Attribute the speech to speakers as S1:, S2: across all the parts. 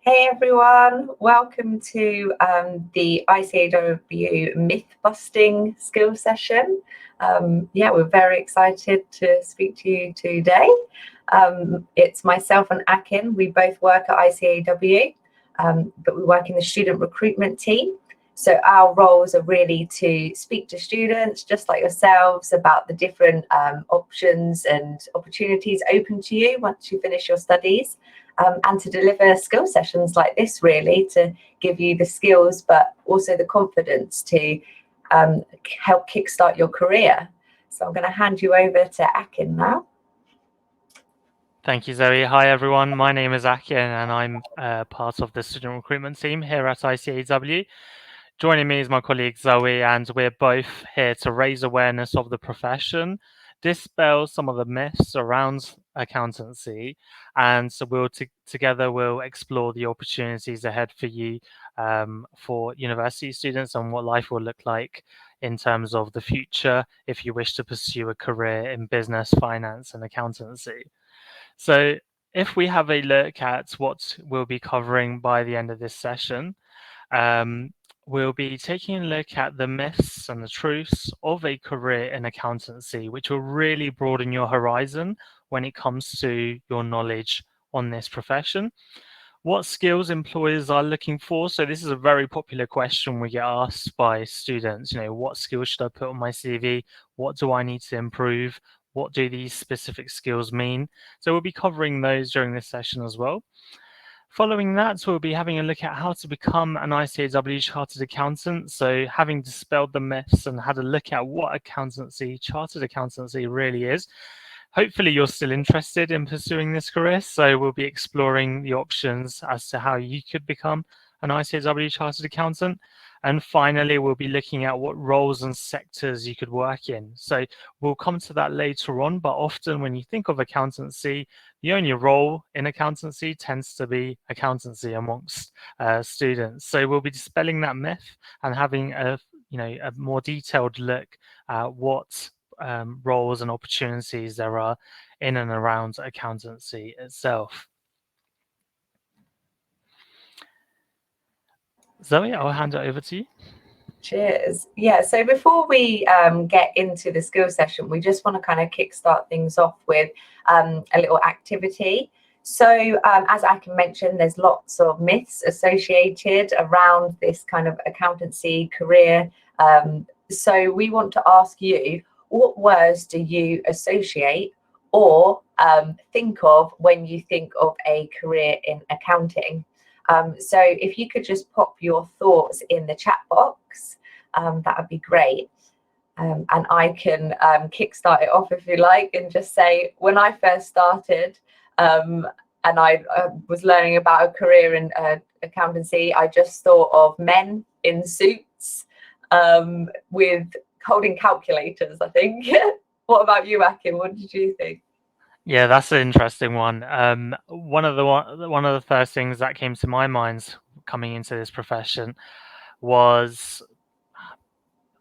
S1: Hey everyone, welcome to the ICAEW myth busting skill session. We're very excited to speak to you today. It's myself and Akin. We both work at ICAEW, but we work in the student recruitment team. So our roles are really to speak to students just like yourselves about the different options and opportunities open to you once you finish your studies. And to deliver skill sessions like this, really, to give you the skills, but also the confidence to help kickstart your career. So I'm going to hand you over to Akin now.
S2: Thank you, Zoe. Hi, everyone. My name is Akin, and I'm part of the student recruitment team here at ICAEW. Joining me is my colleague Zoe, and we're both here to raise awareness of the profession, dispel some of the myths around accountancy, and so together we'll explore the opportunities ahead for you for university students and what life will look like in terms of the future if you wish to pursue a career in business, finance, and accountancy. So if we have a look at what we'll be covering by the end of this session, we'll be taking a look at the myths and the truths of a career in accountancy, which will really broaden your horizon when it comes to your knowledge on this profession. What skills employers are looking for? So this is a very popular question we get asked by students. What skills should I put on my CV? What do I need to improve? What do these specific skills mean? So we'll be covering those during this session as well. Following that, we'll be having a look at how to become an ICAEW Chartered Accountant. So having dispelled the myths and had a look at what Chartered Accountancy really is. Hopefully you're still interested in pursuing this career, so we'll be exploring the options as to how you could become an ICAEW Chartered Accountant. And finally, we'll be looking at what roles and sectors you could work in. So we'll come to that later on, but often when you think of accountancy, the only role in accountancy tends to be accountancy amongst students. So we'll be dispelling that myth and having a more detailed look at what roles and opportunities there are in and around accountancy itself. Zoe, I'll hand it over to you.
S1: Cheers. Yeah, so before we get into the skill session, we just want to kind of kickstart things off with a little activity. So as Akin mentioned, there's lots of myths associated around this kind of accountancy career. So we want to ask you, what words do you associate or think of when you think of a career in accounting? So if you could just pop your thoughts in the chat box, that would be great. And I can kickstart it off if you like and just say, when I first started and I was learning about a career in accountancy, I just thought of men in suits with holding calculators, I think. What about you, Akin? What did you think?
S2: Yeah, that's an interesting one. One of the first things that came to my mind coming into this profession was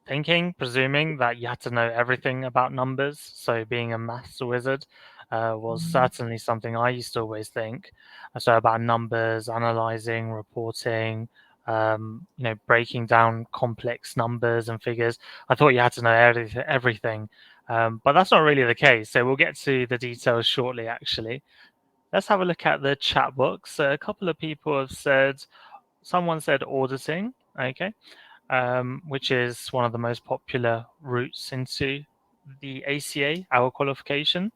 S2: presuming that you had to know everything about numbers. So being a maths wizard was certainly something I used to always think. So about numbers, analyzing, reporting, breaking down complex numbers and figures. I thought you had to know everything. But that's not really the case. So we'll get to the details shortly, actually. Let's have a look at the chat box. A couple of people have said, someone said auditing, okay, which is one of the most popular routes into the ACA, our qualification.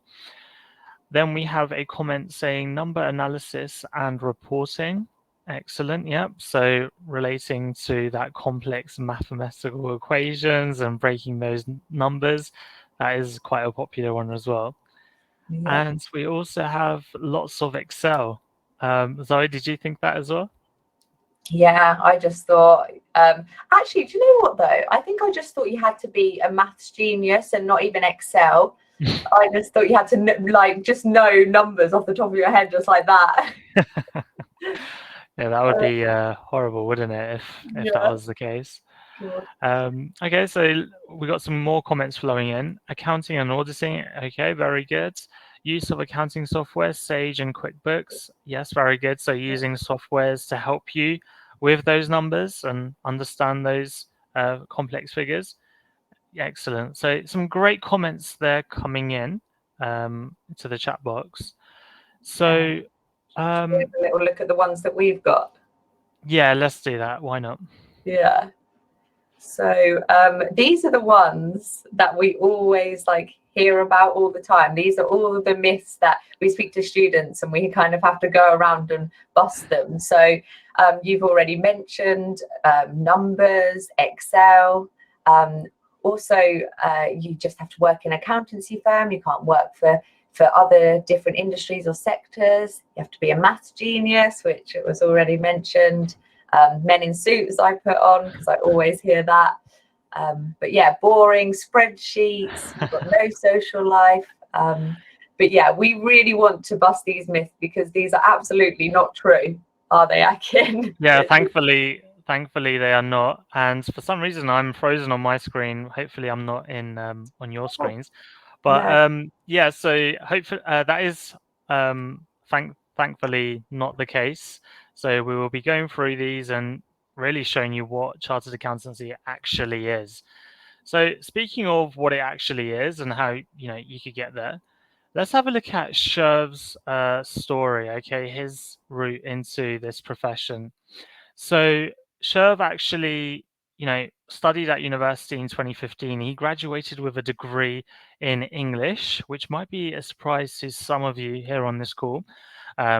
S2: Then we have a comment saying number analysis and reporting. Excellent, yep. So relating to that complex mathematical equations and breaking those numbers, that is quite a popular one as well.
S1: Yeah.
S2: And we also have lots of Excel. Zoe, did you think that as well?
S1: Yeah, I just thought, actually, do you know what though? I think I just thought you had to be a maths genius and not even Excel. I just thought you had to just know numbers off the top of your head, just like that.
S2: Yeah, that would be horrible, wouldn't it, if that
S1: Yeah.
S2: was the case?
S1: God.
S2: Okay, so we got some more comments flowing in. Accounting and auditing. Okay, very good. Use of accounting software, Sage and QuickBooks. Yes, very good. So using softwares to help you with those numbers and understand those complex figures. Excellent. So some great comments there coming in to the chat box. So
S1: have a little look at the ones that we've got.
S2: yeah, let's do that. Why not?
S1: Yeah. So these are the ones that we always hear about all the time. These are all the myths that we speak to students and we kind of have to go around and bust them. So you've already mentioned numbers, Excel. Also, you just have to work in an accountancy firm. You can't work for other different industries or sectors. You have to be a maths genius, which was already mentioned. Men in suits I put on because I always hear that. But yeah, boring spreadsheets, you've got no social life. But yeah, we really want to bust these myths because these are absolutely not true, are they, Akin?
S2: Yeah, thankfully they are not. And for some reason, I'm frozen on my screen. Hopefully, I'm not in on your screens. But
S1: No.
S2: yeah, so hopefully that is thankfully not the case. So we will be going through these and really showing you what chartered accountancy actually is. So speaking of what it actually is and how you could get there, let's have a look at Sherv's story. Okay, his route into this profession. So Sherv actually, studied at university in 2015. He graduated with a degree in English, which might be a surprise to some of you here on this call,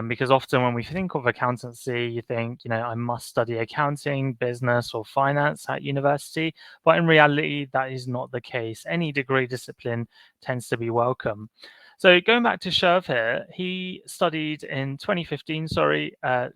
S2: because often when we think of accountancy, you think, I must study accounting, business, or finance at university. But in reality, that is not the case. Any degree discipline tends to be welcome. So going back to Sherv here, he studied in 2015,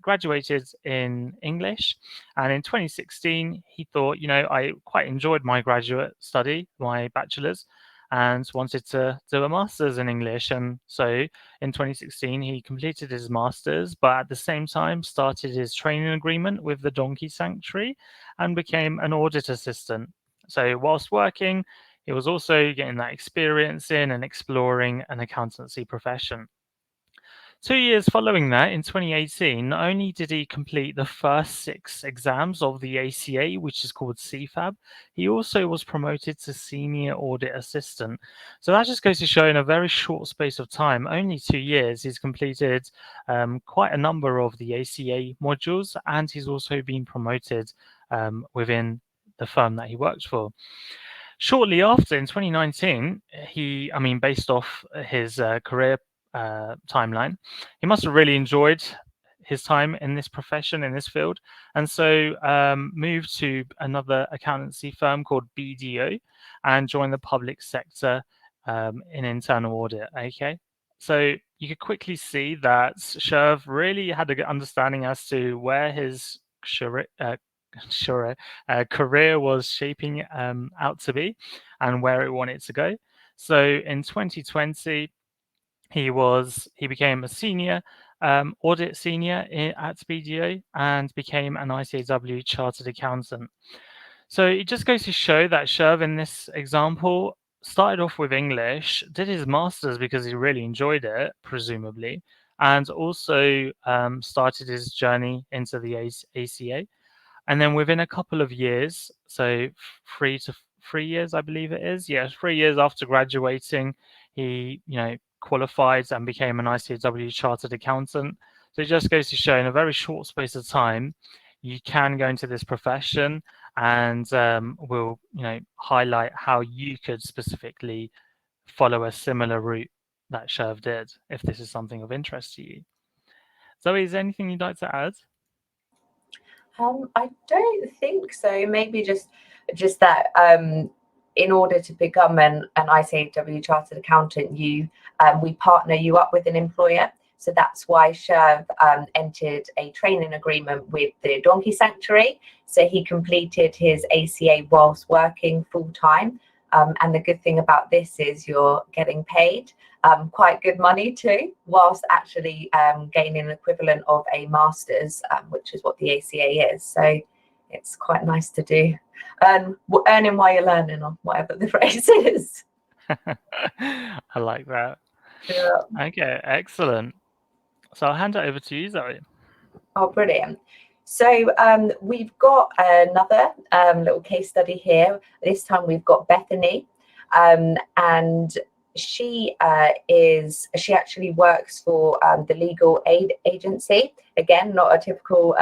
S2: graduated in English. And in 2016, he thought, I quite enjoyed my graduate study, my bachelor's, and wanted to do a master's in English. And so in 2016, he completed his master's, but at the same time started his training agreement with the Donkey Sanctuary and became an audit assistant. So whilst working, he was also getting that experience in and exploring an accountancy profession. 2 years following that, in 2018, not only did he complete the first 6 exams of the ACA, which is called CFAB, he also was promoted to Senior Audit Assistant. So that just goes to show in a very short space of time, only 2 years, he's completed quite a number of the ACA modules, and he's also been promoted within the firm that he worked for. Shortly after, in 2019, based off his career timeline, he must have really enjoyed his time in this profession, in this field, and so moved to another accountancy firm called BDO and joined the public sector in internal audit. Okay, so you could quickly see that Sherv really had a good understanding as to where his career was shaping out to be and where it wanted to go. So in 2020, he became a senior audit senior at BDO and became an ICAEW chartered accountant. So it just goes to show that Sherv in this example started off with English, did his master's because he really enjoyed it, presumably, and also started his journey into the ACA. And then within a couple of years, so 3 years, I believe it is, 3 years after graduating, he, qualified and became an ICAEW chartered accountant. So it just goes to show in a very short space of time, you can go into this profession, and we'll, highlight how you could specifically follow a similar route that Sherv did, if this is something of interest to you. Zoe, is there anything you'd like to add?
S1: I don't think so. Maybe just that in order to become an ICAEW chartered accountant, we partner you up with an employer. So that's why Sherv entered a training agreement with the Donkey Sanctuary. So he completed his ACA whilst working full time. And the good thing about this is you're getting paid quite good money too, whilst actually gaining an equivalent of a master's, which is what the ACA is. So it's quite nice to do. Earning while you're learning, or whatever the phrase is.
S2: I like that.
S1: Yeah.
S2: Okay, excellent. So I'll hand it over to you, Zoe.
S1: Oh, brilliant. So we've got another little case study here. This time we've got Bethany, and she actually works for the legal aid agency. Again, not a typical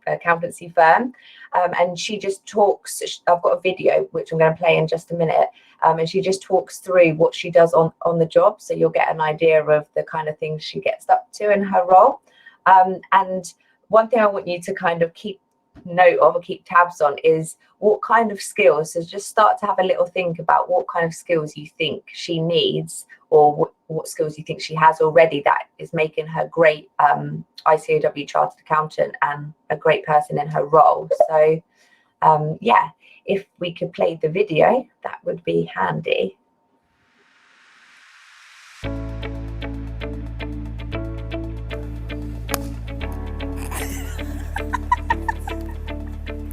S1: accountancy firm. And she just talks. I've got a video which I'm going to play in just a minute. And she just talks through what she does on the job, so you'll get an idea of the kind of things she gets up to in her role. And one thing I want you to kind of keep note of or keep tabs on is what kind of skills. So just start to have a little think about what kind of skills you think she needs, or what skills you think she has already that is making her great ICAEW chartered accountant and a great person in her role. So yeah, if we could play the video, that would be handy.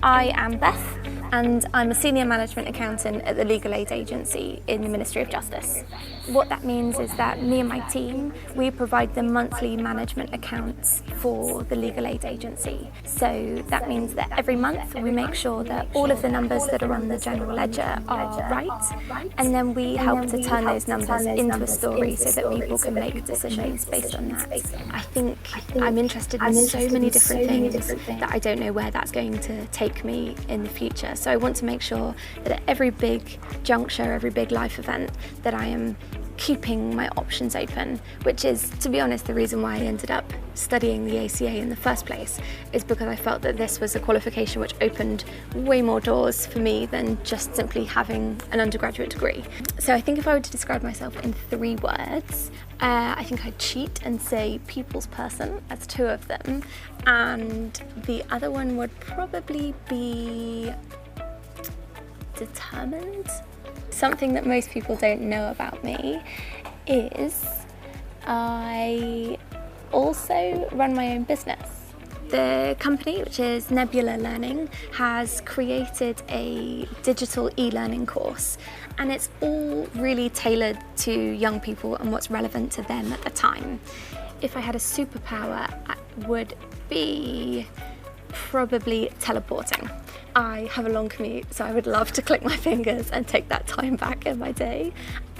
S3: I am Beth, and I'm a senior management accountant at the Legal Aid Agency in the Ministry of Justice. What that means is that me and my team, we provide the monthly management accounts for the Legal Aid Agency. So that means that every month we make sure that all of the numbers that are on the general ledger are right, and then we help to turn those numbers into a story so that people can make decisions based on that. I think I'm interested in so many different things that I don't know where that's going to take me in the future. So I want to make sure that at every big juncture, every big life event, that I am keeping my options open, which is, to be honest, the reason why I ended up studying the ACCA in the first place, is because I felt that this was a qualification which opened way more doors for me than just simply having an undergraduate degree. So I think if I were to describe myself in 3 words, I think I'd cheat and say people's person as 2 of them, and the other one would probably be determined. Something that most people don't know about me is I also run my own business. The company, which is Nebula Learning, has created a digital e-learning course, and it's all really tailored to young people and what's relevant to them at the time. If I had a superpower, it would be probably teleporting. I have a long commute, so I would love to click my fingers and take that time back in my day.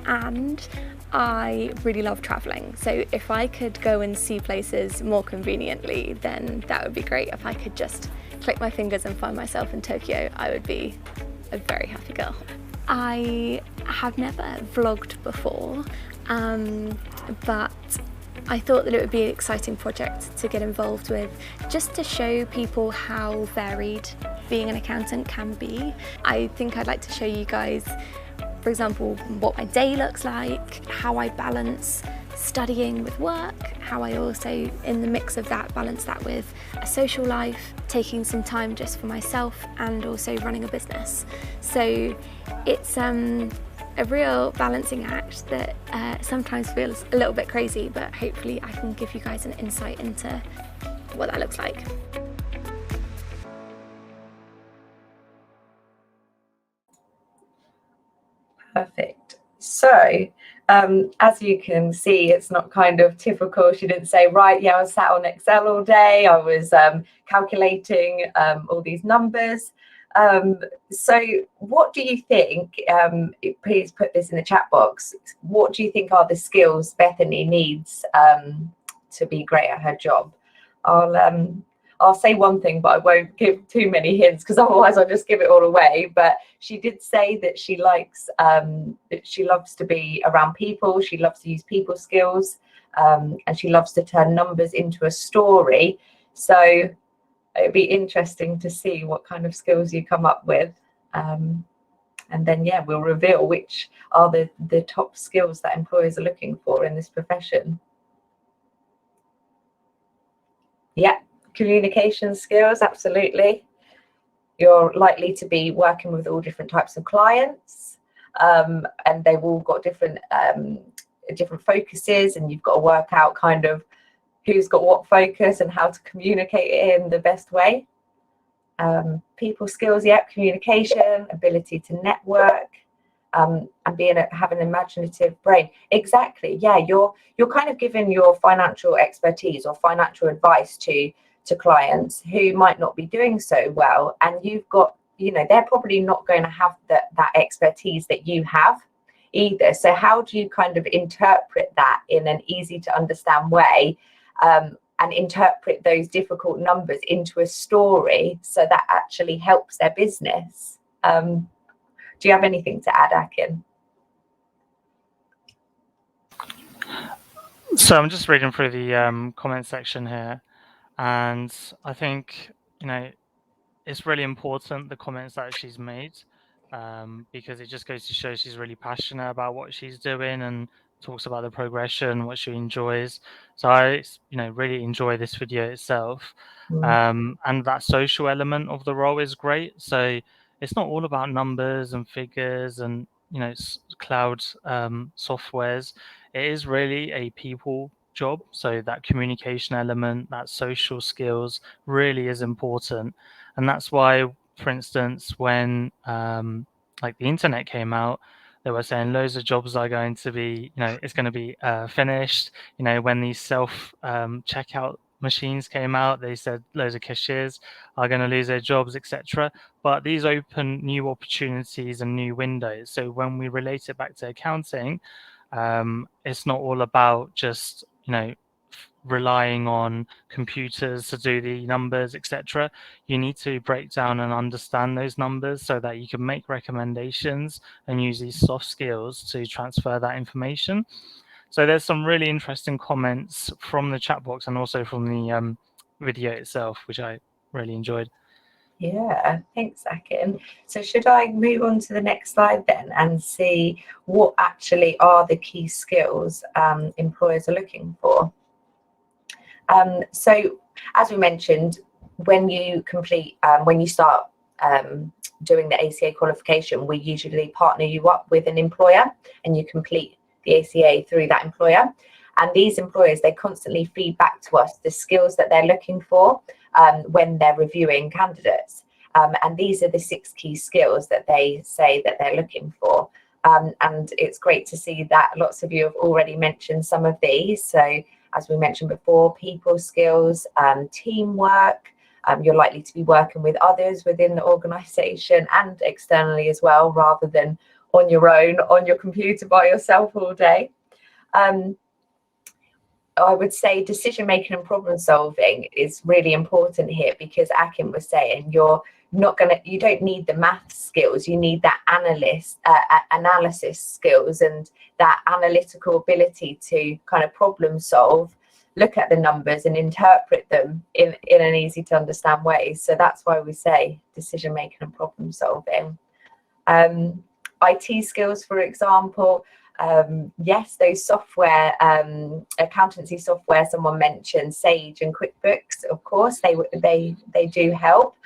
S3: And I really love traveling, so if I could go and see places more conveniently, then that would be great. If I could just click my fingers and find myself in Tokyo, I would be a very happy girl. I have never vlogged before, but I thought that it would be an exciting project to get involved with, just to show people how varied being an accountant can be. I think I'd like to show you guys, for example, what my day looks like, how I balance studying with work, how I also, in the mix of that, balance that with a social life, taking some time just for myself, and also running a business. So it's a real balancing act that sometimes feels a little bit crazy, but hopefully I can give you guys an insight into what that looks like.
S1: Perfect. So as you can see, it's not kind of typical. She didn't say, right, yeah, I was sat on Excel all day, I was calculating all these numbers. So what do you think, please put this in the chat box, what do you think are the skills Bethany needs to be great at her job? I'll say one thing, but I won't give too many hints, because otherwise I'll just give it all away. But she did say that she likes, that she loves to be around people. She loves to use people skills, and she loves to turn numbers into a story. So it'd be interesting to see what kind of skills you come up with. And then, yeah, we'll reveal which are the top skills that employers are looking for in this profession. Yeah. Communication skills, absolutely. You're likely to be working with all different types of clients, and they've all got different focuses, and you've got to work out kind of who's got what focus and how to communicate it in the best way. People skills, yeah, communication, ability to network, and having an imaginative brain. Exactly. Yeah, you're kind of giving your financial expertise or financial advice to clients who might not be doing so well, and you've got, they're probably not going to have that expertise that you have either. So how do you kind of interpret that in an easy to understand way, and interpret those difficult numbers into a story so that actually helps their business? Do you have anything to add, Akin?
S2: So I'm just reading through the comment section here, and I think, it's really important, the comments that she's made, because it just goes to show she's really passionate about what she's doing and talks about the progression, what she enjoys. So I, really enjoy this video itself. And that social element of the role is great. So it's not all about numbers and figures and, cloud softwares. It is really a people job. So that communication element, that social skills really is important. And that's why, for instance, when like the internet came out, they were saying loads of jobs are going to be, it's going to be finished. When these self checkout machines came out, they said loads of cashiers are going to lose their jobs, etc. But these open new opportunities and new windows. So when we relate it back to accounting, it's not all about just, relying on computers to do the numbers, etc. You need to break down and understand those numbers so that you can make recommendations and use these soft skills to transfer that information. So there's some really interesting comments from the chat box and also from the video itself, which I really enjoyed.
S1: Yeah, thanks, Akin. So should I move on to the next slide then and see what actually are the key skills employers are looking for? So as we mentioned, when you start doing the ACA qualification, we usually partner you up with an employer and you complete the ACA through that employer. And these employers, they constantly feed back to us the skills that they're looking for when they're reviewing candidates. And these are the 6 key skills that they say that they're looking for. And it's great to see that lots of you have already mentioned some of these. So as we mentioned before, people skills, teamwork, you're likely to be working with others within the organisation and externally as well, rather than on your own, on your computer by yourself all day. I would say decision making and problem solving is really important here, because Akin was saying you don't need the math skills, you need that analysis skills and that analytical ability to kind of problem solve, look at the numbers and interpret them in an easy to understand way. So that's why we say decision making and problem solving. IT skills, for example, yes, those software, accountancy software, someone mentioned Sage and QuickBooks, of course, they do help.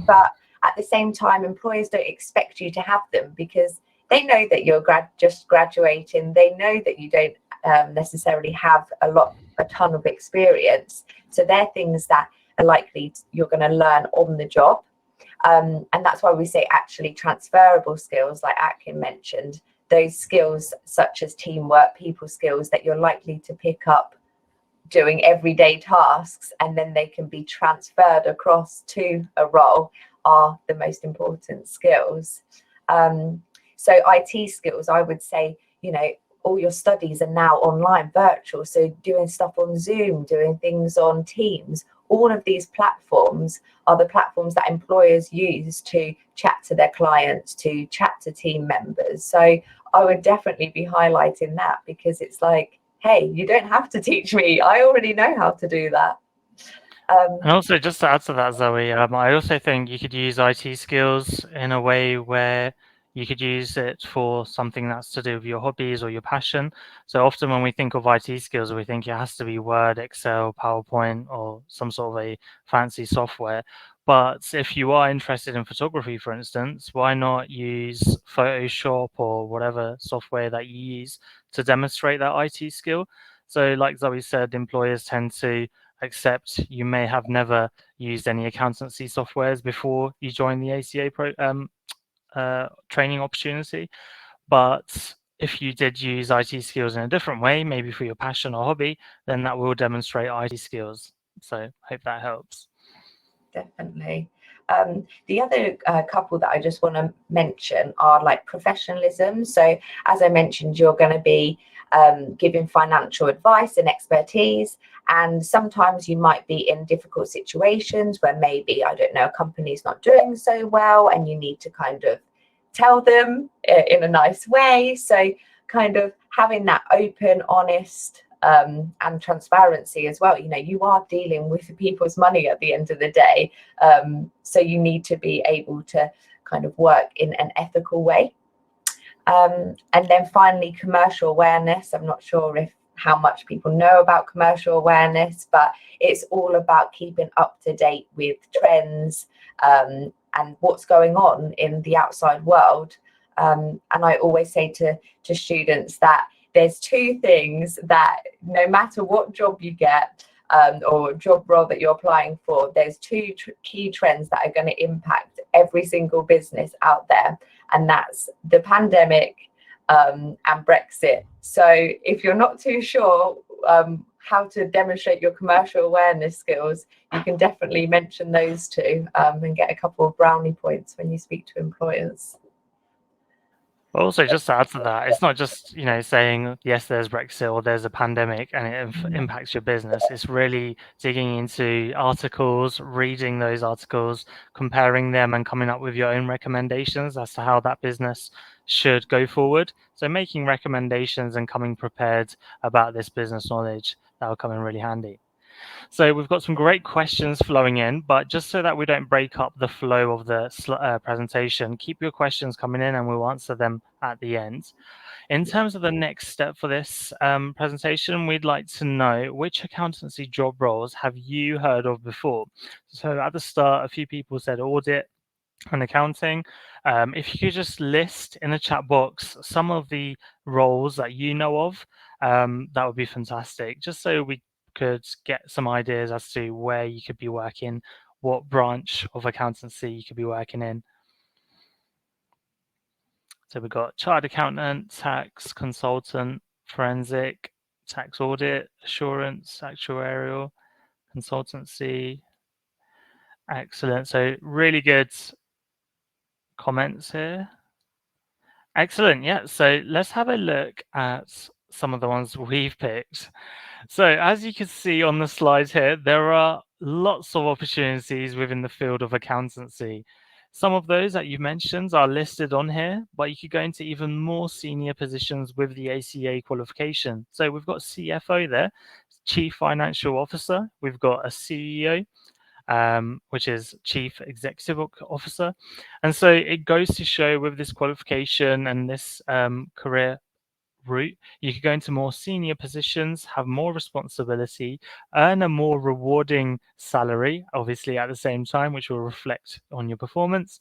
S1: But at the same time, employers don't expect you to have them, because they know that you're just graduating. They know that you don't necessarily have a ton of experience. So they're things that are likely you're going to learn on the job. And that's why we say actually transferable skills, like Akin mentioned, those skills such as teamwork, people skills that you're likely to pick up doing everyday tasks, and then they can be transferred across to a role, are the most important skills. So IT skills, I would say, all your studies are now online, virtual. So doing stuff on Zoom, doing things on Teams, all of these platforms are the platforms that employers use to chat to their clients, to chat to team members. So I would definitely be highlighting that, because it's like, hey, you don't have to teach me. I already know how to do that.
S2: And also, just to add to that, Zoe, I also think you could use IT skills in a way where you could use it for something that's to do with your hobbies or your passion. So often when we think of IT skills, we think it has to be Word, Excel, PowerPoint, or some sort of a fancy software. But if you are interested in photography, for instance, why not use Photoshop or whatever software that you use to demonstrate that IT skill? So like Zoe said, employers tend to accept you may have never used any accountancy softwares before you join the ACA training opportunity. But if you did use IT skills in a different way, maybe for your passion or hobby, then that will demonstrate IT skills. So hope that helps.
S1: Definitely. The other couple that I just want to mention are like professionalism. So as I mentioned, you're going to be giving financial advice and expertise, and sometimes you might be in difficult situations where maybe, I don't know, a company's not doing so well and you need to kind of tell them in a nice way. So kind of having that open, honest and transparency as well. You know, you are dealing with people's money at the end of the day, so you need to be able to kind of work in an ethical way. And then finally, commercial awareness. I'm not sure if how much people know about commercial awareness, but it's all about keeping up to date with trends and what's going on in the outside world. And I always say to students that there's two things that no matter what job you get or job role that you're applying for, there's two key trends that are going to impact every single business out there. And that's the pandemic and Brexit. So if you're not too sure how to demonstrate your commercial awareness skills, you can definitely mention those two and get a couple of brownie points when you speak to employers.
S2: Also, just to add to that, it's not just, you know, saying, yes, there's Brexit or there's a pandemic and it impacts your business. It's really digging into articles, reading those articles, comparing them and coming up with your own recommendations as to how that business should go forward. So making recommendations and coming prepared about this business knowledge, that will come in really handy. So we've got some great questions flowing in, but just so that we don't break up the flow of the presentation, keep your questions coming in and we'll answer them at the end. In terms of the next step for this presentation, we'd like to know which accountancy job roles have you heard of before? So at the start, a few people said audit and accounting. If you could just list in the chat box some of the roles that you know of, that would be fantastic, just so we could get some ideas as to where you could be working, what branch of accountancy you could be working in. So we've got chartered accountant, tax consultant, forensic, tax audit, assurance, actuarial, consultancy. Excellent. So really good comments here. Excellent. Yeah. So let's have a look at some of the ones we've picked. So as you can see on the slide here, there are lots of opportunities within the field of accountancy. Some of those that you mentioned are listed on here, but you could go into even more senior positions with the ACCA qualification. So we've got CFO there, Chief Financial Officer. We've got a CEO, which is Chief Executive Officer. And so it goes to show with this qualification and this career route, you could go into more senior positions, have more responsibility, earn a more rewarding salary, obviously at the same time, which will reflect on your performance.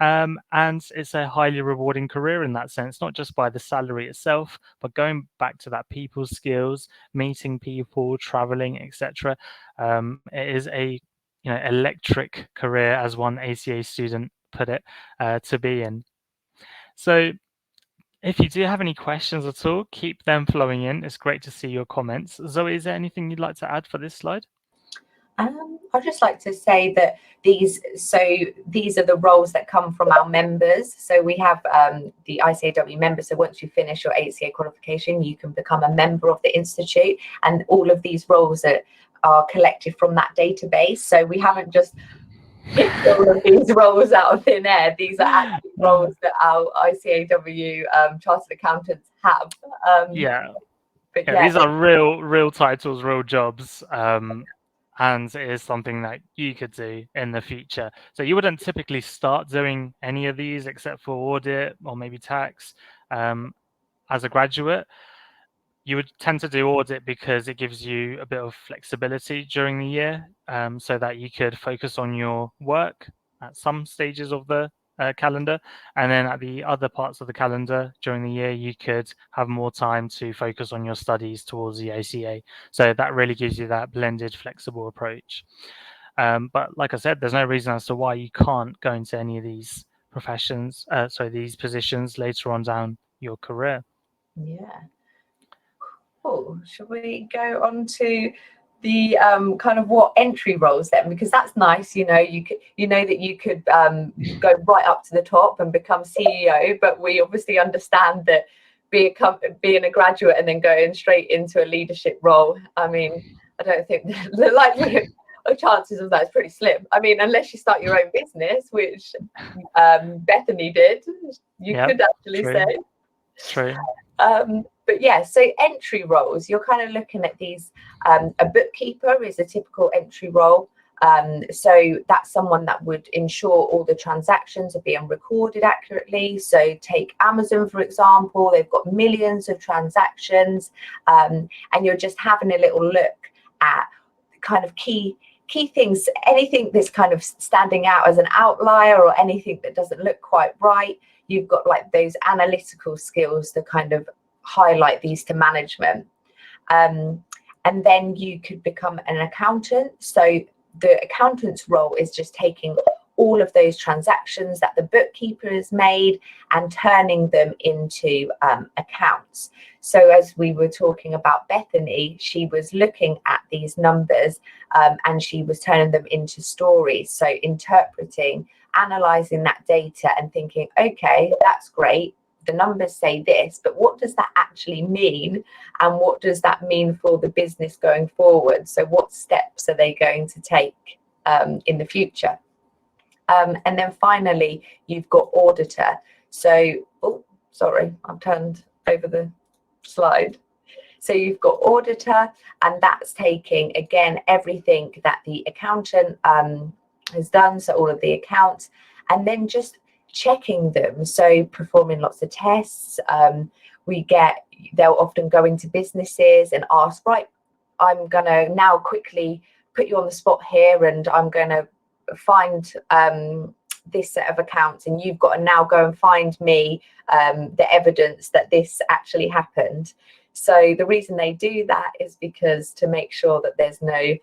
S2: And it's a highly rewarding career in that sense, not just by the salary itself, but going back to that people skills, meeting people, traveling, etc. It is a electric career, as one ACA student put it, to be in. So if you do have any questions at all, keep them flowing in. It's great to see your comments. Zoe, is there anything you'd like to add for this slide?
S1: I'd just like to say that these are the roles that come from our members. So we have the ICAEW members. So once you finish your ACCA qualification, you can become a member of the institute, and all of these roles are collected from that database. So we haven't just picked all of these roles out of thin air. These are actually roles that our ICAEW chartered accountants have. But
S2: these are real titles, real jobs, and it is something that you could do in the future. So you wouldn't typically start doing any of these except for audit or maybe tax as a graduate. You would tend to do audit because it gives you a bit of flexibility during the year, so that you could focus on your work at some stages of the calendar, and then at the other parts of the calendar during the year, you could have more time to focus on your studies towards the ACA. So that really gives you that blended, flexible approach. But like I said, there's no reason as to why you can't go into any of these professions, these positions later on down your career.
S1: Yeah. Cool. Shall we go on to the kind of what entry roles then? Because that's nice, you know, that you could go right up to the top and become CEO, but we obviously understand that being a graduate and then going straight into a leadership role, I mean, I don't think the likelihood or chances of that is pretty slim. I mean, unless you start your own business, which Bethany did, you could actually
S2: true.
S1: say.
S2: True.
S1: But yeah, so entry roles, you're kind of looking at these. A bookkeeper is a typical entry role. So that's someone that would ensure all the transactions are being recorded accurately. So take Amazon, for example, they've got millions of transactions, and you're just having a little look at kind of key things, anything that's kind of standing out as an outlier or anything that doesn't look quite right. You've got like those analytical skills to kind of highlight these to management. And then you could become an accountant. So the accountant's role is just taking all of those transactions that the bookkeeper has made and turning them into accounts. So as we were talking about Bethany, she was looking at these numbers and she was turning them into stories. So interpreting, analysing that data and thinking, okay, that's great. The numbers say this, but what does that actually mean? And what does that mean for the business going forward? So what steps are they going to take in the future? And then finally, you've got auditor. So, oh, sorry, I've turned over the slide. So you've got auditor, and that's taking, again, everything that the accountant has done, so all of the accounts, and then just checking them. So performing lots of tests. They'll often go into businesses and ask, right, I'm going to now quickly put you on the spot here, and I'm going to find this set of accounts, and you've got to now go and find me the evidence that this actually happened. So the reason they do that is because to make sure that there's no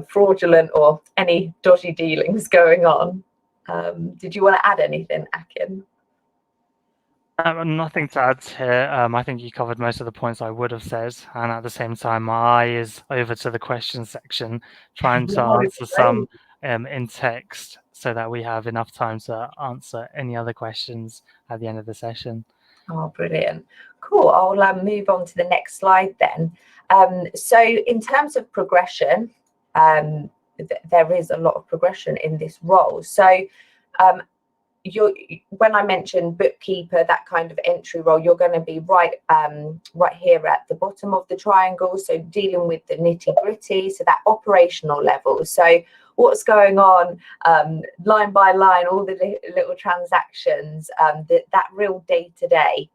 S1: fraudulent or any dodgy dealings going on. Did you want to add anything, Akin?
S2: Nothing to add here. I think you covered most of the points I would have said, and at the same time, my eye is over to the question section, trying to answer some in text so that we have enough time to answer any other questions at the end of the session.
S1: Oh, brilliant. Cool. I'll move on to the next slide then. So in terms of progression, there is a lot of progression in this role. So when I mentioned bookkeeper, that kind of entry role, you're going to be right here at the bottom of the triangle. So dealing with the nitty gritty, so that operational level. So what's going on line by line, all the little transactions, that real day to day.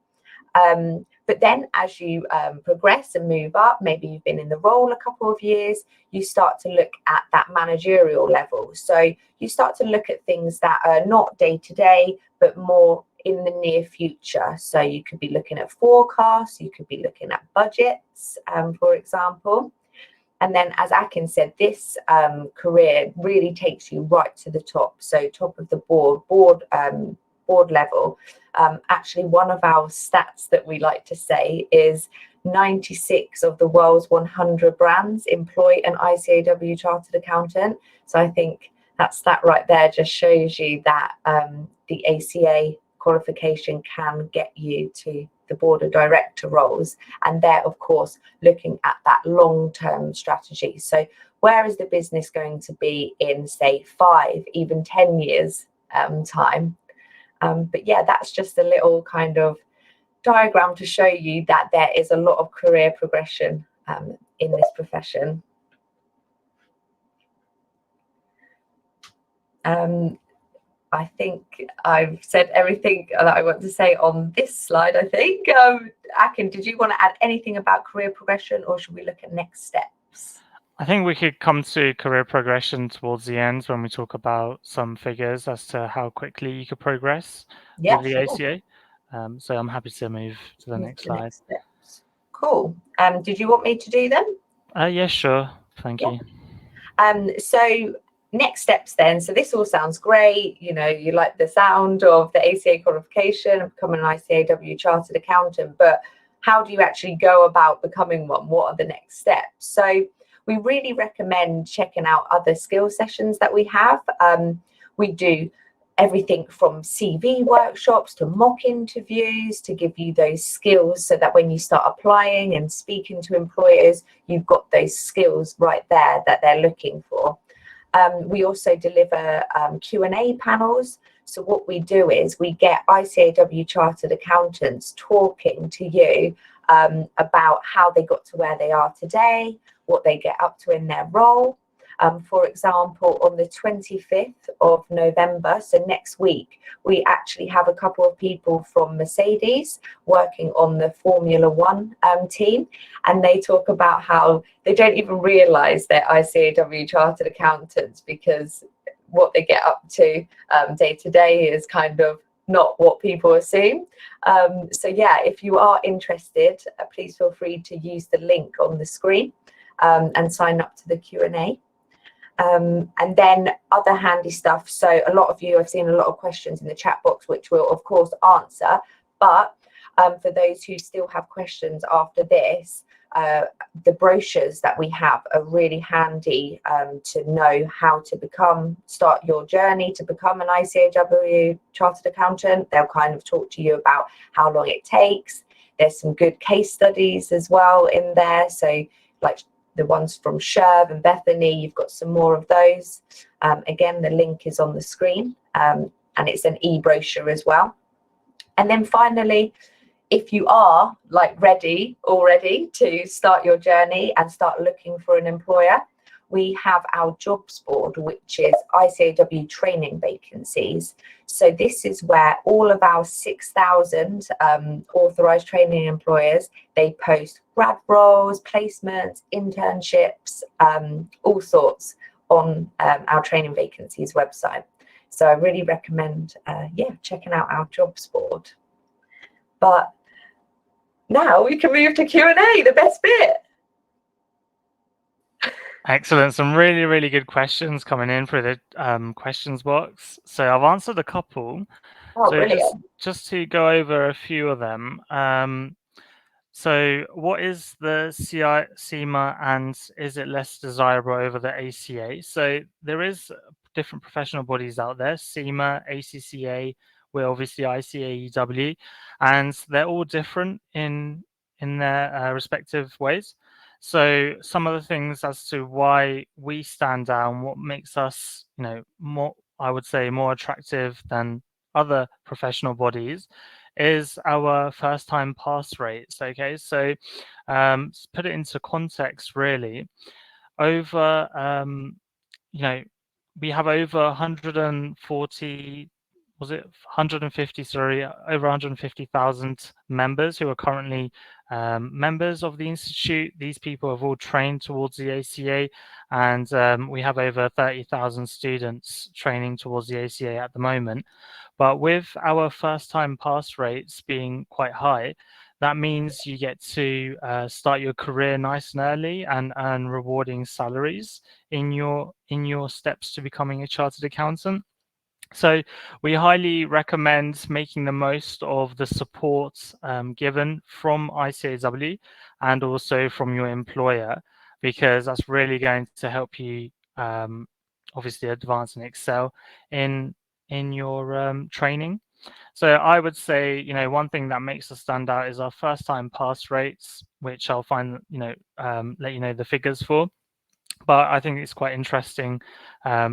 S1: But then as you progress and move up, maybe you've been in the role a couple of years, you start to look at that managerial level. So you start to look at things that are not day to day, but more in the near future. So you could be looking at forecasts, you could be looking at budgets, for example. And then, as Akin said, this career really takes you right to the top. So top of the board level. Actually, one of our stats that we like to say is 96 of the world's 100 brands employ an ICAEW chartered accountant. So I think that stat right there just shows you that the ACA qualification can get you to the board of director roles. And they're, of course, looking at that long-term strategy. So where is the business going to be in, say, 5, even 10 years time? But yeah, that's just a little kind of diagram to show you that there is a lot of career progression in this profession. I think I've said everything that I want to say on this slide, I think. Akin, did you want to add anything about career progression, or should we look at next steps?
S2: I think we could come to career progression towards the end when we talk about some figures as to how quickly you could progress with the ACA. So I'm happy to move to the next slide.
S1: Steps. Cool. Did you want me to do them?
S2: Yeah, sure. Thank you.
S1: So next steps then. So this all sounds great. You know, you like the sound of the ACA qualification and becoming an ICAEW chartered accountant, but how do you actually go about becoming one? What are the next steps? So we really recommend checking out other skill sessions that we have. We do everything from CV workshops to mock interviews to give you those skills so that when you start applying and speaking to employers, you've got those skills right there that they're looking for. We also deliver Q&A panels. So what we do is we get ICAEW chartered accountants talking to you about how they got to where they are today, what they get up to in their role. For example, on the 25th of November, so next week, we actually have a couple of people from Mercedes working on the Formula One team, and they talk about how they don't even realise they're ICAEW chartered accountants because what they get up to day to day is kind of not what people assume. So yeah, if you are interested, please feel free to use the link on the screen and sign up to the Q&A. And then other handy stuff. So a lot of you, I've seen a lot of questions in the chat box, which we'll of course answer. But for those who still have questions after this, the brochures that we have are really handy to know how to start your journey to become an ICAEW chartered accountant. They'll kind of talk to you about how long it takes. There's some good case studies as well in there. So like the ones from Sherv and Bethany, you've got some more of those. Again, the link is on the screen and it's an e-brochure as well. And then finally, if you are like ready already to start your journey and start looking for an employer, we have our jobs board, which is ICAEW training vacancies. So this is where all of our 6,000 authorised training employers, they post grad roles, placements, internships, all sorts on our training vacancies website. So I really recommend, checking out our jobs board. But now we can move to Q&A, the best bit.
S2: Excellent. Some really, really good questions coming in through the questions box. So I've answered a couple.
S1: Oh,
S2: so
S1: brilliant.
S2: just to go over a few of them. So what is the SEMA and is it less desirable over the ACA? So there is different professional bodies out there, SEMA, ACCA, we're obviously ICAEW, and they're all different in their respective ways. So some of the things as to why we stand out, what makes us, more, I would say, more attractive than other professional bodies is our first time pass rates. Okay, so to put it into context, really, over we have over 140, was it 150, sorry, over 150,000 members who are currently members of the Institute. These people have all trained towards the ACA, and we have over 30,000 students training towards the ACA at the moment. But with our first time pass rates being quite high, that means you get to start your career nice and early and earn rewarding salaries in your steps to becoming a chartered accountant. So we highly recommend making the most of the support given from ICAEW and also from your employer, because that's really going to help you obviously advance and excel in your training. So I would say, one thing that makes us stand out is our first time pass rates, which I'll find, let you know the figures for. But I think it's quite interesting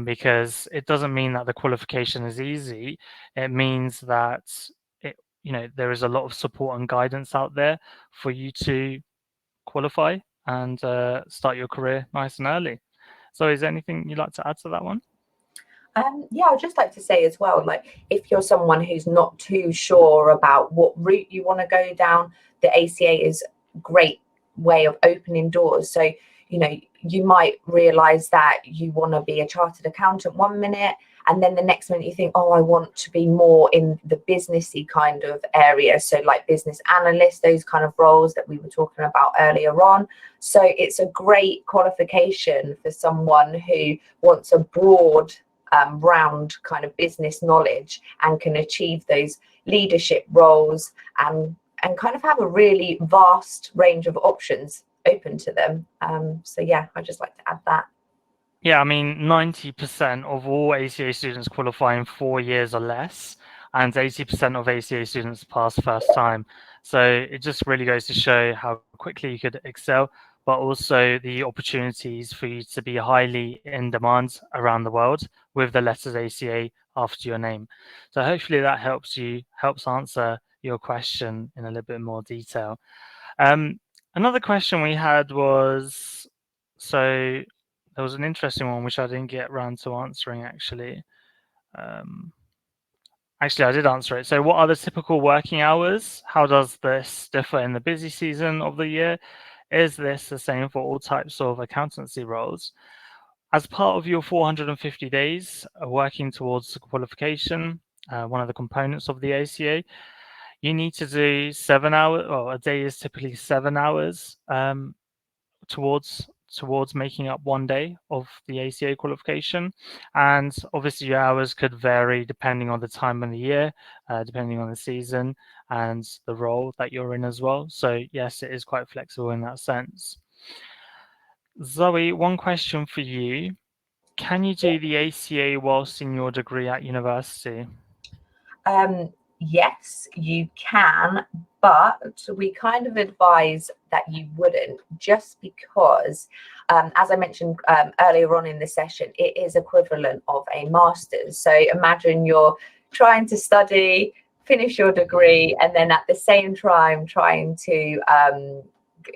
S2: because it doesn't mean that the qualification is easy. It means that there is a lot of support and guidance out there for you to qualify and start your career nice and early. So is there anything you'd like to add to that one?
S1: Yeah, I'd just like to say as well, like if you're someone who's not too sure about what route you want to go down, the ACA is a great way of opening doors. So, you might realize that you want to be a chartered accountant one minute, and then the next minute you think, oh, I want to be more in the businessy kind of area. So like business analyst, those kind of roles that we were talking about earlier on. So it's a great qualification for someone who wants a broad round kind of business knowledge and can achieve those leadership roles and kind of have a really vast range of options open to them. So yeah, I'd just like to add that.
S2: Yeah, I mean, 90% of all ACA students qualify in 4 years or less, and 80% of ACA students pass first time. So it just really goes to show how quickly you could excel, but also the opportunities for you to be highly in demand around the world with the letters ACA after your name. So hopefully that helps answer your question in a little bit more detail. Another question we had was, so there was an interesting one which I didn't get around to answering actually. Actually, I did answer it. So what are the typical working hours? How does this differ in the busy season of the year? Is this the same for all types of accountancy roles? As part of your 450 days working towards qualification, one of the components of the ACA, you need to do 7 hours, or a day is typically 7 hours towards making up 1 day of the ACA qualification. And obviously your hours could vary depending on the time of the year, depending on the season and the role that you're in as well. So yes, it is quite flexible in that sense. Zoe, one question for you. Can you do the ACA whilst in your degree at university?
S1: Yes, you can, but we kind of advise that you wouldn't, just because, as I mentioned earlier on in the session, it is equivalent of a master's. So imagine you're trying to study, finish your degree, and then at the same time trying to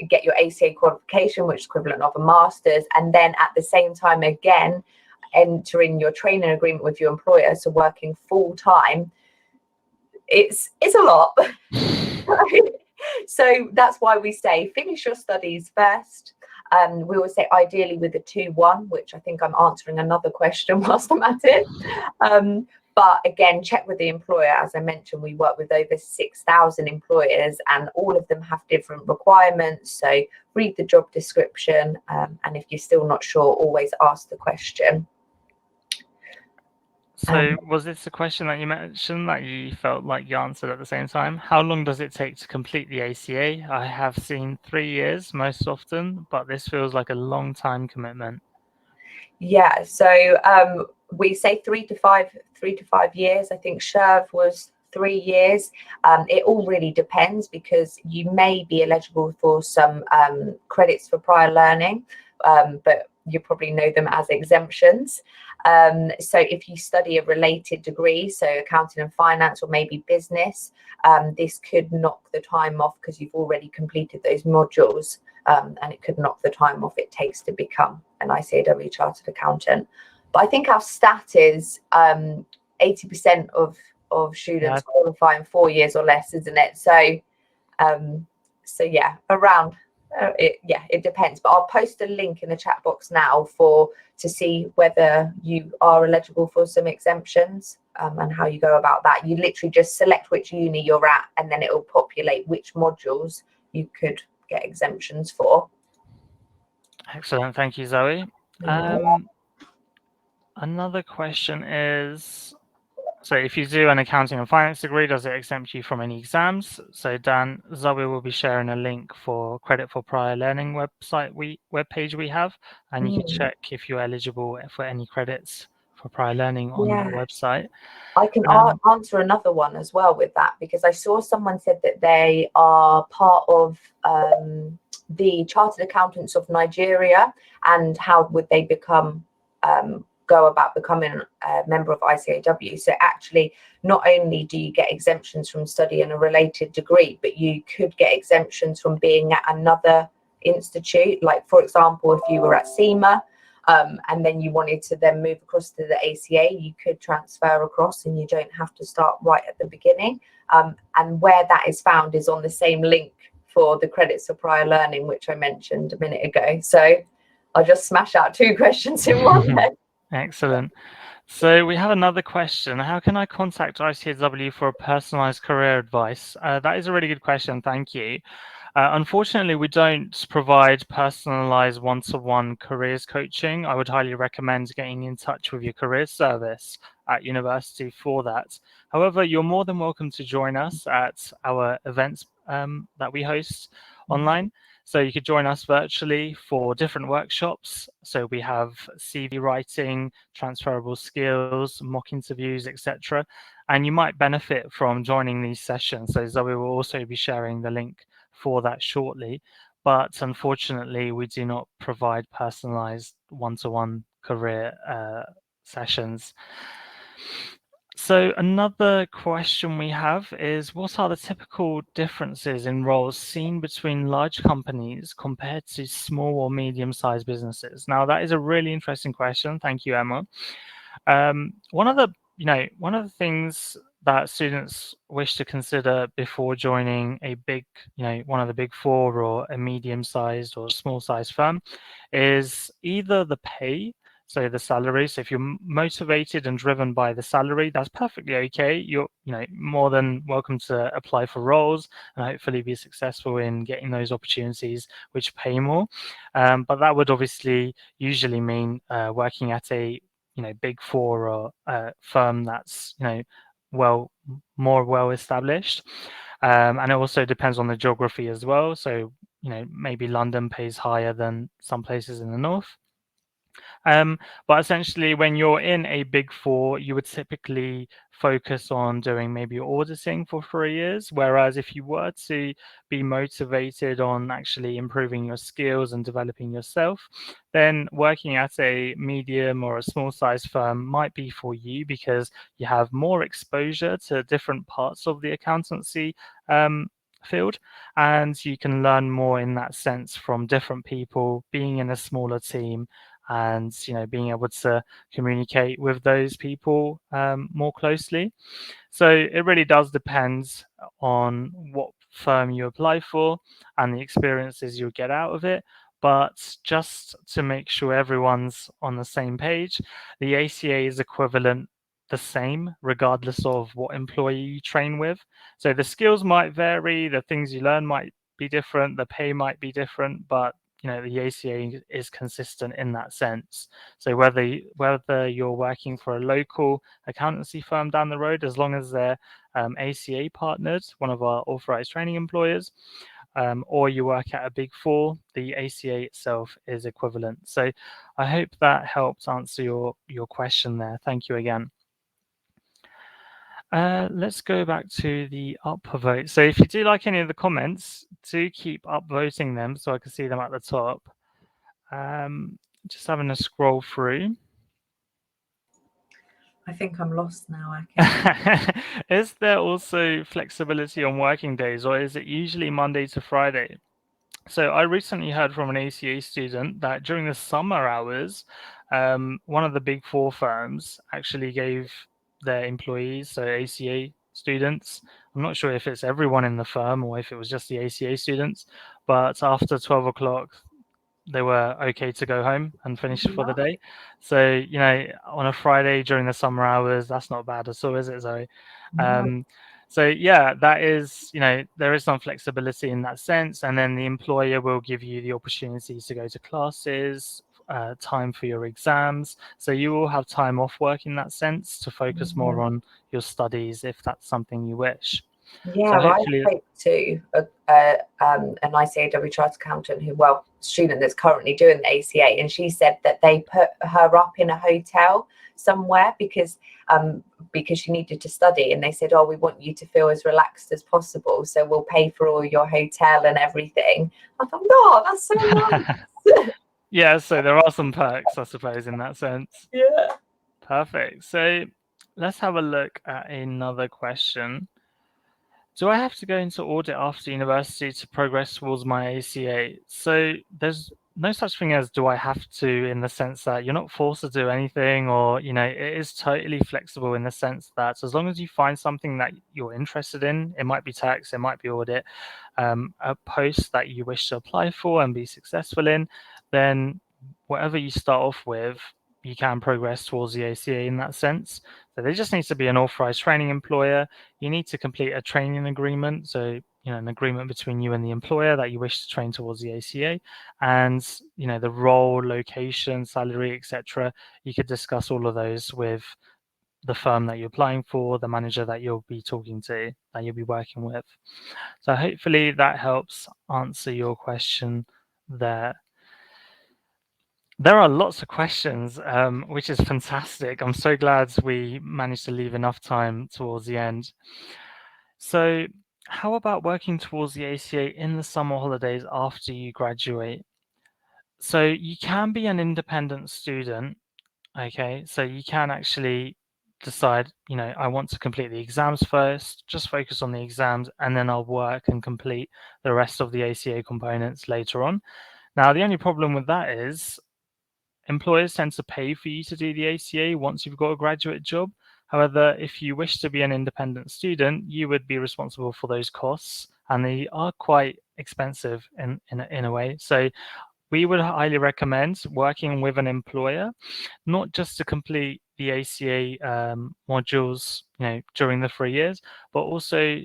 S1: get your ACA qualification, which is equivalent of a master's, and then at the same time again entering your training agreement with your employer, so working full time. It's a lot. So that's why we say finish your studies first. We always say ideally with a 2-1, which I think I'm answering another question whilst I'm at it. But again, check with the employer. As I mentioned, we work with over 6,000 employers and all of them have different requirements. So read the job description. And if you're still not sure, always ask the question.
S2: So was this a question that you mentioned that you felt like you answered at the same time? How long does it take to complete the ACA? I have seen 3 years most often, but this feels like a long time commitment.
S1: Yeah, so we say 3 to 5 years. I think Sherv was 3 years. It all really depends because you may be eligible for some credits for prior learning, but you probably know them as exemptions. So if you study a related degree, so accounting and finance or maybe business, this could knock the time off because you've already completed those modules, and it could knock the time off it takes to become an ICAEW chartered accountant. But I think our stat is 80% of students qualify in 4 years or less, isn't it? So, so yeah, around. It depends, but I'll post a link in the chat box now to see whether you are eligible for some exemptions and how you go about that. You literally just select which uni you're at and then it will populate which modules you could get exemptions for.
S2: Excellent, thank you, Zoe. Another question is, so if you do an accounting and finance degree, does it exempt you from any exams? So Dan, Zoe will be sharing a link for credit for prior learning webpage we have, and you can check if you're eligible for any credits for prior learning on that website.
S1: I can answer another one as well with that, because I saw someone said that they are part of the Chartered Accountants of Nigeria, and how would they go about becoming a member of ICAEW. So actually, not only do you get exemptions from studying a related degree, but you could get exemptions from being at another institute. Like, for example, if you were at SMAA and then you wanted to then move across to the ACA, you could transfer across and you don't have to start right at the beginning. And where that is found is on the same link for the credits for prior learning, which I mentioned a minute ago. So I'll just smash out 2 questions in one then.
S2: Excellent. So we have another question. How can I contact ICAEW for a personalized career advice? That is a really good question. Thank you. Unfortunately, we don't provide personalized one-to-one careers coaching. I would highly recommend getting in touch with your careers service at university for that. However, you're more than welcome to join us at our events that we host online. So you could join us virtually for different workshops. So we have CV writing, transferable skills, mock interviews, etc. And you might benefit from joining these sessions. So Zoe will also be sharing the link for that shortly. But unfortunately, we do not provide personalized one-to-one career sessions. So another question we have is, what are the typical differences in roles seen between large companies compared to small or medium-sized businesses? Now, that is a really interesting question. Thank you, Emma. One of the things that students wish to consider before joining a big, one of the big four or a medium-sized or small-sized firm is either the pay, so the salary. So if you're motivated and driven by the salary, that's perfectly okay. You're more than welcome to apply for roles and hopefully be successful in getting those opportunities which pay more. But that would obviously usually mean working at a big four or firm that's more well established. And it also depends on the geography as well. So maybe London pays higher than some places in the north. But essentially, when you're in a big four, you would typically focus on doing maybe auditing for 3 years. Whereas if you were to be motivated on actually improving your skills and developing yourself, then working at a medium or a small size firm might be for you because you have more exposure to different parts of the accountancy field, and you can learn more in that sense from different people, being in a smaller team, and being able to communicate with those people more closely. So it really does depend on what firm you apply for and the experiences you'll get out of it. But just to make sure everyone's on the same page, the ACA is equivalent the same regardless of what employee you train with. So the skills might vary, the things you learn might be different, the pay might be different, but the ACA is consistent in that sense. So whether you're working for a local accountancy firm down the road, as long as they're ACA partnered, one of our authorized training employers, or you work at a big four, the ACA itself is equivalent. So I hope that helps answer your question there. Thank you again. Let's go back to the upvote. So if you do like any of the comments, do keep upvoting them so I can see them at the top. Just having a scroll through.
S1: I think I'm lost now, Aki.
S2: Is there also flexibility on working days, or is it usually Monday to Friday? So I recently heard from an ACA student that during the summer hours, one of the big four firms actually gave their employees, so ACA students, I'm not sure if it's everyone in the firm or if it was just the ACA students, but after 12 o'clock, they were okay to go home and finish for the day. So, on a Friday during the summer hours, that's not bad at all, is it, Zoe? So yeah, that is, there is some flexibility in that sense. And then the employer will give you the opportunity to go to classes, time for your exams. So you will have time off work in that sense to focus more on your studies if that's something you wish.
S1: Yeah, so I spoke to an ICAEW chartered accountant student that's currently doing the ACA, and she said that they put her up in a hotel somewhere because she needed to study, and they said, oh, we want you to feel as relaxed as possible, so we'll pay for all your hotel and everything. I thought, no, that's so nice.
S2: Yeah, so there are some perks, I suppose, in that sense.
S1: Yeah.
S2: Perfect. So let's have a look at another question. Do I have to go into audit after university to progress towards my ACA? So there's no such thing as do I have to, in the sense that you're not forced to do anything, or, it is totally flexible in the sense that as long as you find something that you're interested in, it might be tax, it might be audit, a post that you wish to apply for and be successful in, then whatever you start off with, you can progress towards the ACA in that sense. So there just needs to be an authorized training employer. You need to complete a training agreement. So, an agreement between you and the employer that you wish to train towards the ACA, and, the role, location, salary, etc. You could discuss all of those with the firm that you're applying for, the manager that you'll be talking to, that you'll be working with. So hopefully that helps answer your question there. There are lots of questions, which is fantastic. I'm so glad we managed to leave enough time towards the end. So how about working towards the ACA in the summer holidays after you graduate? So you can be an independent student. Okay, so you can actually decide, I want to complete the exams first, just focus on the exams, and then I'll work and complete the rest of the ACA components later on. Now, the only problem with that is employers tend to pay for you to do the ACA once you've got a graduate job. However, if you wish to be an independent student, you would be responsible for those costs, and they are quite expensive in a way. So we would highly recommend working with an employer, not just to complete the ACA modules, during the 3 years, but also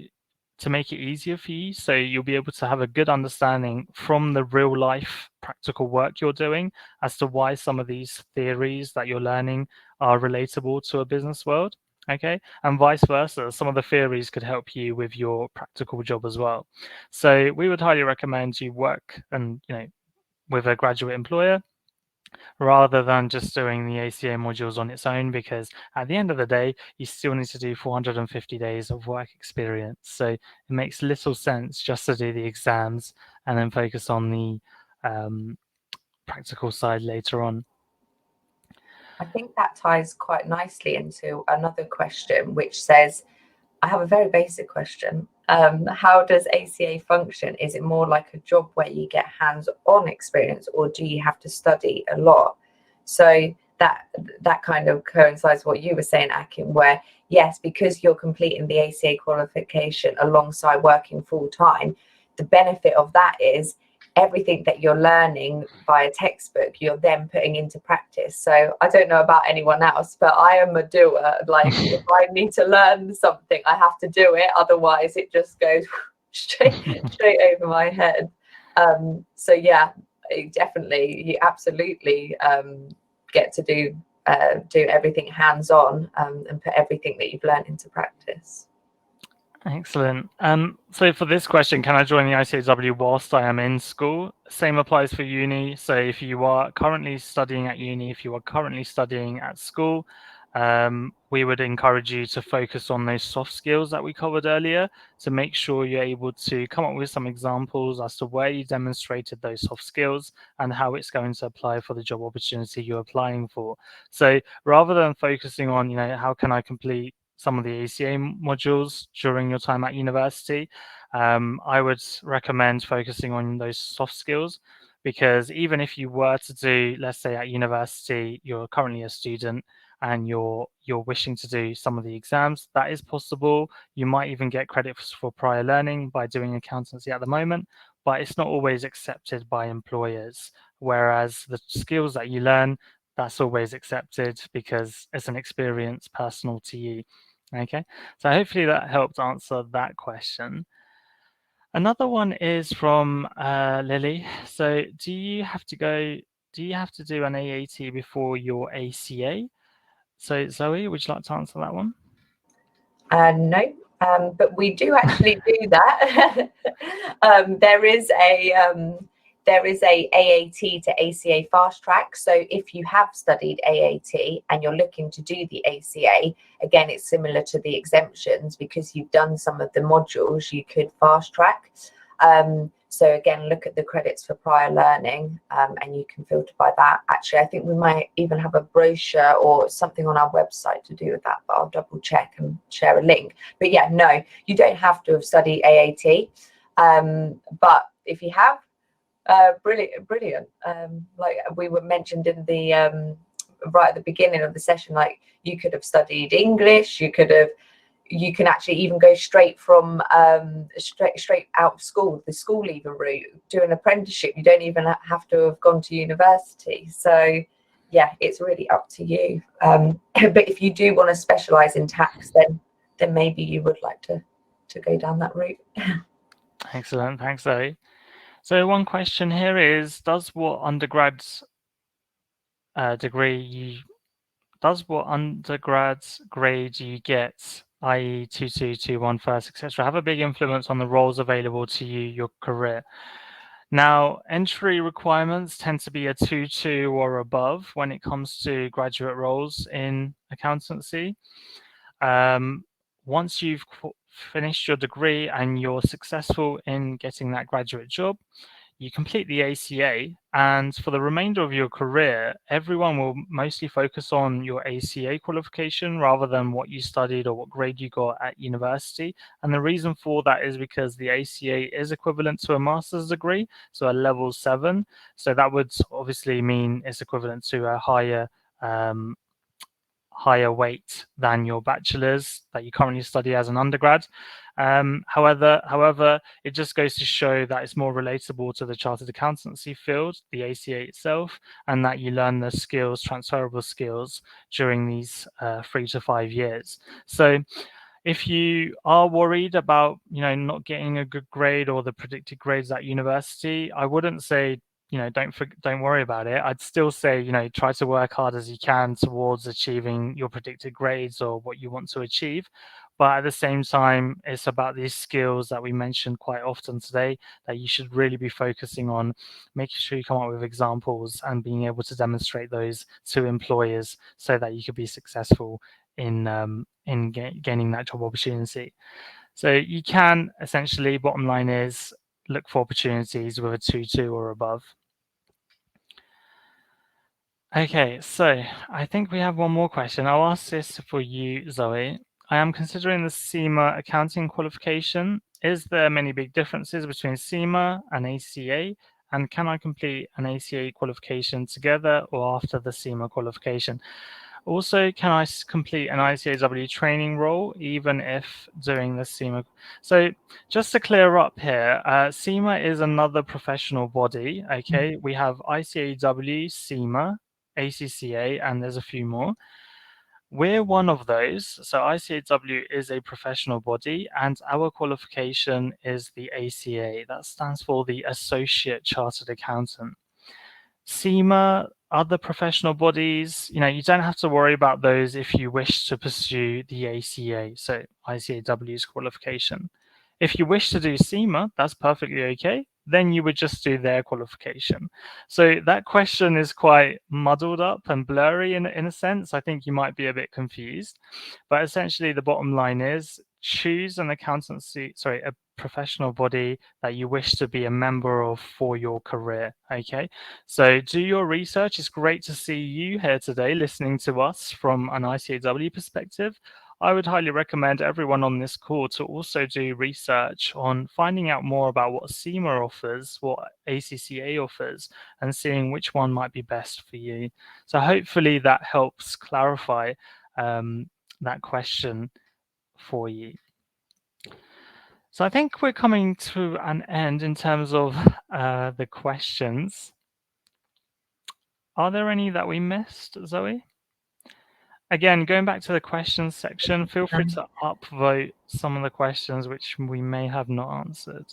S2: to make it easier for you. So you'll be able to have a good understanding from the real life practical work you're doing as to why some of these theories that you're learning are relatable to a business world. Okay, and vice versa. Some of the theories could help you with your practical job as well. So we would highly recommend you work and, with a graduate employer rather than just doing the ACA modules on its own, because at the end of the day, you still need to do 450 days of work experience. So it makes little sense just to do the exams and then focus on the practical side later on.
S1: I think that ties quite nicely into another question, which says, I have a very basic question. How does ACA function? Is it more like a job where you get hands-on experience, or do you have to study a lot? So that kind of coincides with what you were saying, Akin, where yes, because you're completing the ACA qualification alongside working full-time, the benefit of that is everything that you're learning via textbook, you're then putting into practice. So I don't know about anyone else, but I am a doer. Like if I need to learn something, I have to do it. Otherwise it just goes straight over my head. So yeah, definitely, you absolutely get to do everything hands-on and put everything that you've learned into practice.
S2: Excellent. So for this question, can I join the ICAEW whilst I am in school? Same applies for uni. So if you are currently studying at uni, if you are currently studying at school, we would encourage you to focus on those soft skills that we covered earlier to make sure you're able to come up with some examples as to where you demonstrated those soft skills and how it's going to apply for the job opportunity you're applying for. So rather than focusing on, how can I complete some of the ACA modules during your time at university, I would recommend focusing on those soft skills, because even if you were to do, let's say at university, you're currently a student and you're wishing to do some of the exams, that is possible. You might even get credit for prior learning by doing accountancy at the moment, but it's not always accepted by employers. Whereas the skills that you learn, that's always accepted because it's an experience personal to you. Okay, so hopefully that helped answer that question. Another one is from Lily. So do you have to do an AAT before your ACA? So Zoe, would you like to answer that one?
S1: No, but we do actually do that. There is a AAT to ACA fast track. So if you have studied AAT and you're looking to do the ACA, again, it's similar to the exemptions because you've done some of the modules, you could fast track. So again, look at the credits for prior learning and you can filter by that. Actually, I think we might even have a brochure or something on our website to do with that, but I'll double check and share a link. But yeah, no, you don't have to have studied AAT. But if you have, brilliant. Like we were mentioned in the right at the beginning of the session, like you could have studied English, you could have you can actually even go straight from straight out of school, the school leaver route, do an apprenticeship. You don't even have to have gone to university. So yeah, it's really up to you. But if you do want to specialize in tax, then maybe you would like to go down that route.
S2: Excellent, thanks, Zoe. So one question here is, does what undergrad's grade you get, i.e. 2.2, 2.1 first, etc., have a big influence on the roles available to you, your career? Now, entry requirements tend to be a 2.2 or above when it comes to graduate roles in accountancy. Once you've finished your degree and you're successful in getting that graduate job, you complete the ACA, and for the remainder of your career, everyone will mostly focus on your ACA qualification rather than what you studied or what grade you got at university. And the reason for that is because the ACA is equivalent to a master's degree, so a level 7. So that would obviously mean it's equivalent to a higher weight than your bachelor's that you currently study as an undergrad. However, it just goes to show that it's more relatable to the chartered accountancy field, the ACA itself, and that you learn the skills, transferable skills, during these 3 to 5 years. So if you are worried about, not getting a good grade or the predicted grades at university, I wouldn't say, don't worry about it. I'd still say, try to work hard as you can towards achieving your predicted grades or what you want to achieve. But at the same time, it's about these skills that we mentioned quite often today that you should really be focusing on, making sure you come up with examples and being able to demonstrate those to employers so that you could be successful in gaining that job opportunity. So you can essentially, bottom line is, look for opportunities with a 2.2 or above. Okay, so I think we have one more question. I'll ask this for you, Zoe. I am considering the SMAA accounting qualification. Is there many big differences between SMAA and ACA? And can I complete an ACA qualification together or after the SMAA qualification? Also, can I complete an ICAEW training role even if doing the SMAA? So just to clear up here, SMAA is another professional body, okay? We have ICAEW, SMAA, ACCA, and there's a few more. We're one of those. So ICAEW is a professional body and our qualification is the ACA. That stands for the Associate Chartered Accountant. SMAA, other professional bodies, you don't have to worry about those if you wish to pursue the ACA, so ICAEW's qualification. If you wish to do SMAA, that's perfectly okay. Then you would just do their qualification. So that question is quite muddled up and blurry in a sense. I think you might be a bit confused. But essentially, the bottom line is choose an a professional body that you wish to be a member of for your career. Okay, so do your research. It's great to see you here today listening to us from an ICAEW perspective. I would highly recommend everyone on this call to also do research on finding out more about what SMAA offers, what ACCA offers, and seeing which one might be best for you. So hopefully that helps clarify that question for you. So I think we're coming to an end in terms of the questions. Are there any that we missed, Zoe? Again, going back to the questions section, feel free to upvote some of the questions which we may have not answered.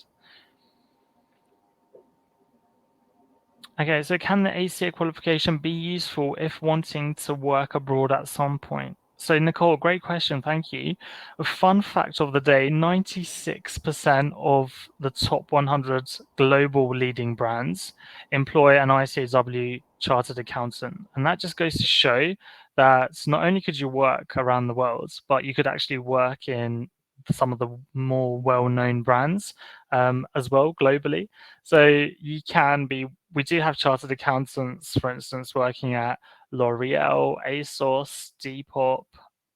S2: Okay, so can the ACA qualification be useful if wanting to work abroad at some point? So Nicole, great question, thank you. A fun fact of the day, 96% of the top 100 global leading brands employ an ICAEW chartered accountant. And that just goes to show that not only could you work around the world, but you could actually work in some of the more well-known brands as well globally. So you can be, we do have chartered accountants, for instance, working at L'Oreal, ASOS, Depop,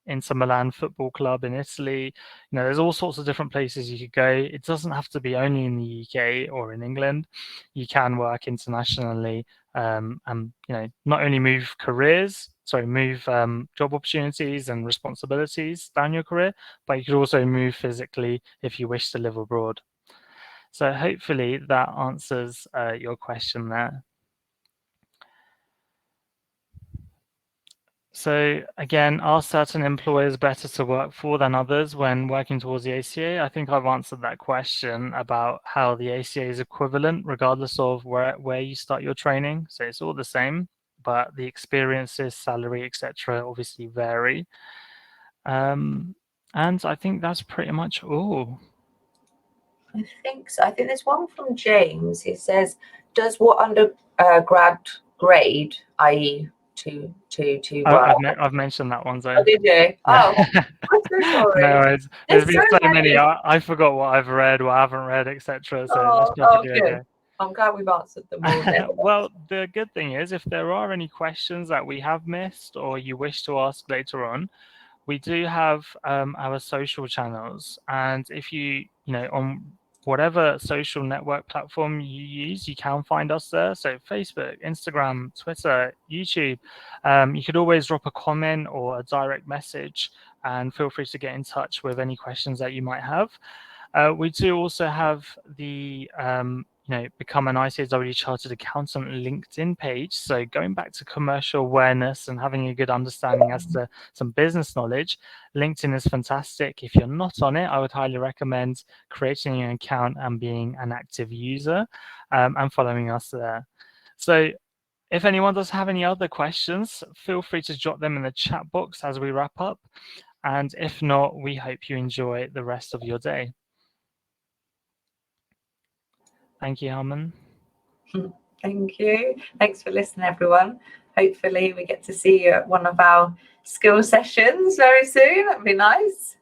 S2: Inter Milan Football Club in Italy. There's all sorts of different places you could go. It doesn't have to be only in the UK or in England. You can work internationally and not only move careers move job opportunities and responsibilities down your career, but you could also move physically if you wish to live abroad. So hopefully that answers your question there. So again, are certain employers better to work for than others when working towards the ACA? I think I've answered that question about how the ACA is equivalent regardless of where you start your training. So it's all the same, but the experiences, salary, etc. obviously vary. And I think that's pretty much all.
S1: I think so. I think there's one from James. He says, "Does what undergrad grade, i.e., 221?"
S2: I've mentioned that one, Zoe.
S1: Oh, did you? Oh, I'm so sorry.
S2: No, there's been so many.
S1: many.
S2: I forgot what I've read, what I haven't read, etc. So that's
S1: Oh,
S2: perfectly
S1: good.
S2: okay.
S1: I'm glad we've answered them all then.
S2: Well, the good thing is, if there are any questions that we have missed or you wish to ask later on, we do have our social channels, and if you on whatever social network platform you use, you can find us there. So Facebook, Instagram, Twitter, YouTube. You could always drop a comment or a direct message, and feel free to get in touch with any questions that you might have. We do also have the become an ICAEW chartered accountant LinkedIn page. So going back to commercial awareness and having a good understanding as to some business knowledge, LinkedIn is fantastic. If you're not on it, I would highly recommend creating an account and being an active user and following us there. So if anyone does have any other questions, feel free to drop them in the chat box as we wrap up. And if not, we hope you enjoy the rest of your day. Thank you, Harman.
S1: Thank you. Thanks for listening, everyone. Hopefully we get to see you at one of our skill sessions very soon. That'd be nice.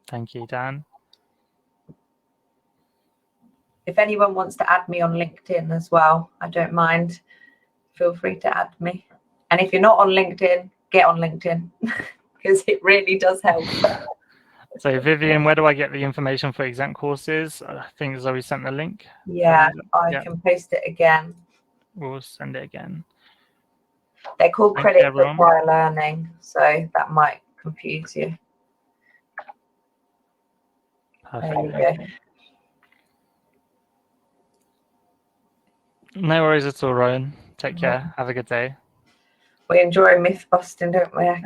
S2: Thank you, Dan.
S1: If anyone wants to add me on LinkedIn as well, I don't mind. Feel free to add me. And if you're not on LinkedIn, get on LinkedIn because it really does help.
S2: So Vivian, where do I get the information for exam courses? I think Zoe sent the link.
S1: Yeah, I can post it again.
S2: We'll send it again.
S1: They're called credits for prior learning, so that might confuse you.
S2: Perfect.
S1: There you go.
S2: No worries at all, Rowan. Take care. Have a good day.
S1: We enjoy myth busting, don't we?